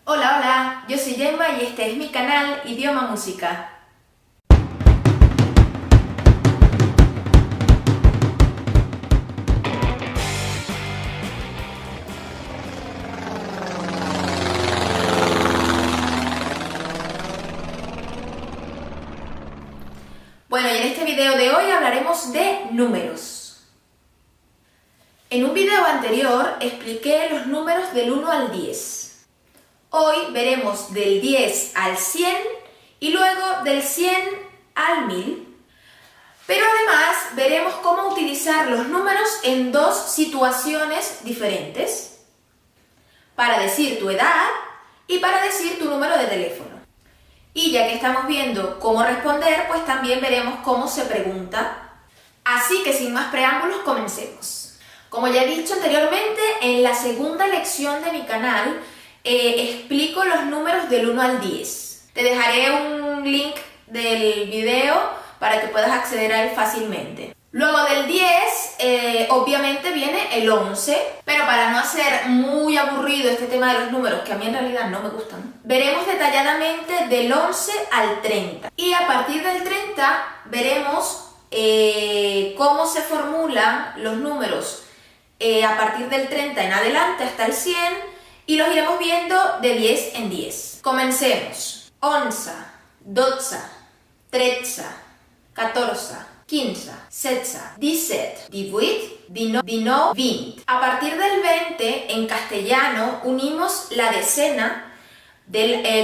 Hola, hola, yo soy Gemma y este es mi canal Idioma Música. Bueno, y en este video de hoy hablaremos de números. En un video anterior expliqué los números del 1 al 10. Hoy veremos del 10 al 100 y luego del 100 al 1000. Pero además veremos cómo utilizar los números en dos situaciones diferentes. Para decir tu edad y para decir tu número de teléfono. Y ya que estamos viendo cómo responder, pues también veremos cómo se pregunta. Así que sin más preámbulos, comencemos. Como ya he dicho anteriormente, en la segunda lección de mi canal explico los números del 1 al 10. Te dejaré un link del video para que puedas acceder a él fácilmente. Luego del 10, obviamente viene el 11, pero para no hacer muy aburrido este tema de los números, que a mí en realidad no me gustan, veremos detalladamente del 11 al 30. Y a partir del 30 veremos cómo se formulan los números a partir del 30 en adelante hasta el 100 y los iremos viendo de 10 en 10. Comencemos. 11, 12, 13, 14, 15, 16, 17, 18, 19, 20. A partir del 20, en castellano, unimos la decena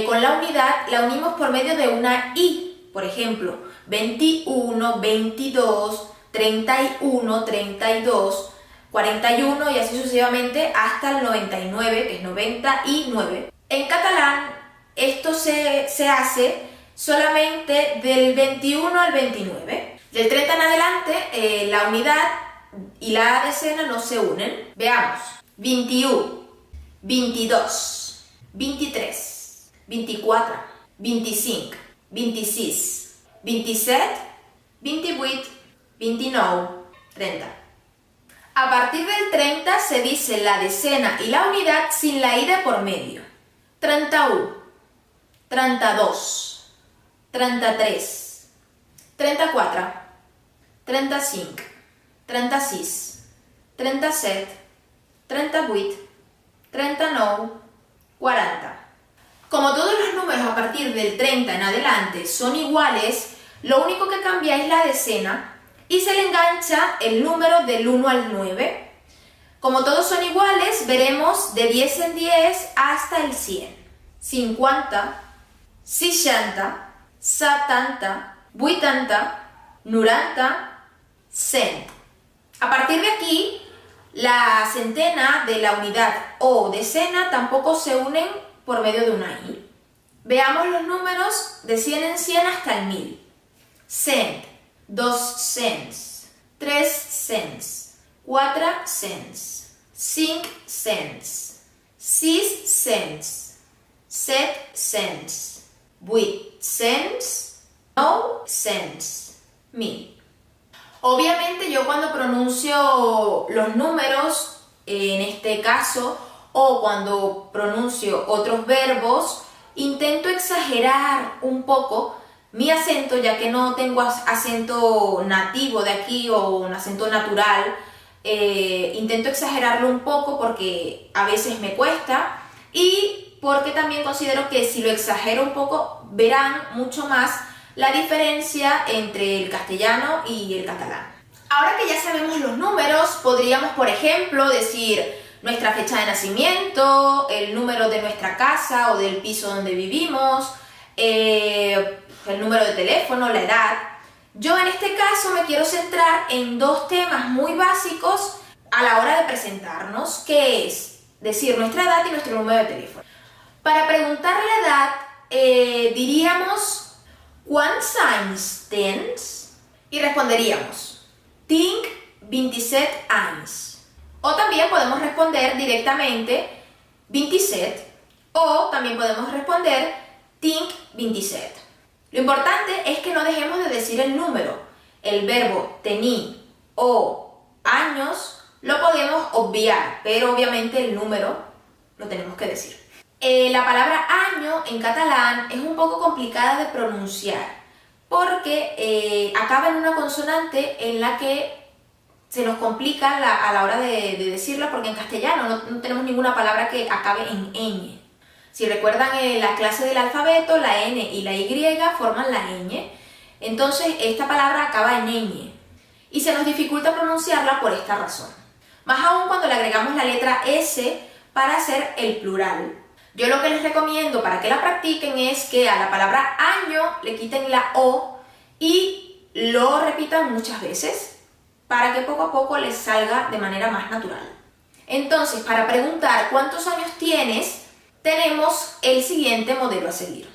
con la unidad, la unimos por medio de una I. Por ejemplo, 21, 22, 31, 32, 41 y así sucesivamente hasta el 99, que es 99. En catalán, esto se hace solamente del 21 al 29. Del 30 en adelante, la unidad y la decena no se unen. Veamos. 21, 22, 23, 24, 25, 26, 27, 28, 29, 30. A partir del 30 se dice la decena y la unidad sin la I de por medio. 31, 32, 33, 34, 35, 36, 37, 38, 39, 40. Como todos los números a partir del 30 en adelante son iguales, lo único que cambia es la decena y se le engancha el número del 1 al 9. Como todos son iguales, veremos de 10 en 10 hasta el 100. 50, 60, 70, 80, 90, 100. A partir de aquí, la centena de la unidad o decena tampoco se unen por medio de una I. Veamos los números de 100 en 100 hasta el 1000. 100, 2 cents, 3 cents, 4 cents, 5 cents, 6 cents, 7 cents, 8 cents, 9 cents, 1000. Obviamente yo cuando pronuncio los números, en este caso, o cuando pronuncio otros verbos, intento exagerar un poco mi acento, ya que no tengo acento nativo de aquí o un acento natural. Intento exagerarlo un poco porque a veces me cuesta y porque también considero que si lo exagero un poco verán mucho más la diferencia entre el castellano y el catalán. Ahora que ya sabemos los números, podríamos, por ejemplo, decir nuestra fecha de nacimiento, el número de nuestra casa o del piso donde vivimos, el número de teléfono, la edad. Yo en este caso me quiero centrar en dos temas muy básicos a la hora de presentarnos, que es decir nuestra edad y nuestro número de teléfono. Para preguntar la edad, diríamos ¿Quants anys tens? Y responderíamos Tinc 27 anys. O también podemos responder directamente 27. O también podemos responder Tinc 27. Lo importante es que no dejemos de decir el número. El verbo tenir o años lo podemos obviar, pero obviamente el número lo tenemos que decir. La palabra año en catalán es un poco complicada de pronunciar porque acaba en una consonante en la que se nos complica a la hora de decirla, porque en castellano no tenemos ninguna palabra que acabe en ñ. Si recuerdan la clase del alfabeto, la N y la Y forman la ñ. Entonces esta palabra acaba en ñ y se nos dificulta pronunciarla por esta razón. Más aún cuando le agregamos la letra S para hacer el plural. Yo lo que les recomiendo para que la practiquen es que a la palabra año le quiten la O y lo repitan muchas veces para que poco a poco les salga de manera más natural. Entonces, para preguntar cuántos años tienes, tenemos el siguiente modelo a seguir.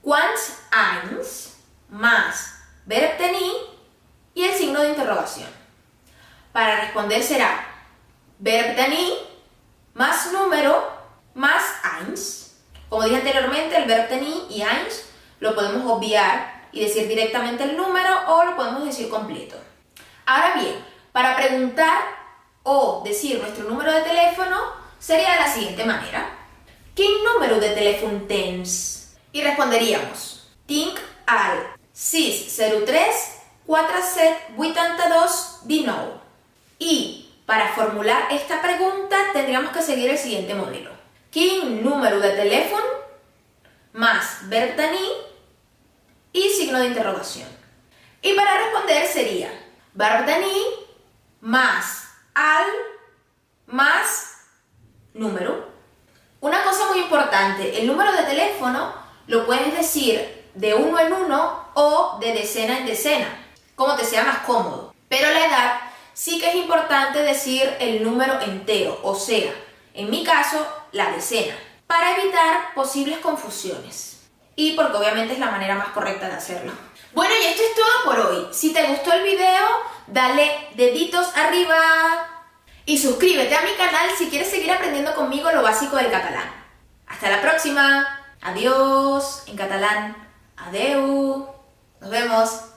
Quants anys más verb tenir y el signo de interrogación. Para responder será verb tenir más número más anys. Como dije anteriormente, el verb tenir y anys lo podemos obviar y decir directamente el número o lo podemos decir completo. Ahora bien, para preguntar o decir nuestro número de teléfono sería de la siguiente manera. ¿Quin número de teléfono tens? Y responderíamos tinc al 603 47 82 19. Y para formular esta pregunta tendríamos que seguir el siguiente modelo. Quin número de teléfono más verb tenir y signo de interrogación. Y para responder sería verb tenir más al más número. Una cosa muy importante, el número de teléfono lo puedes decir de uno en uno o de decena en decena, como te sea más cómodo. Pero la edad sí que es importante decir el número entero, o sea, en mi caso, la decena, para evitar posibles confusiones. Y porque obviamente es la manera más correcta de hacerlo. Bueno, y esto es todo por hoy. Si te gustó el video, dale deditos arriba y suscríbete a mi canal si quieres seguir aprendiendo conmigo lo básico del catalán. Hasta la próxima. Adiós en catalán. Adeu. Nos vemos.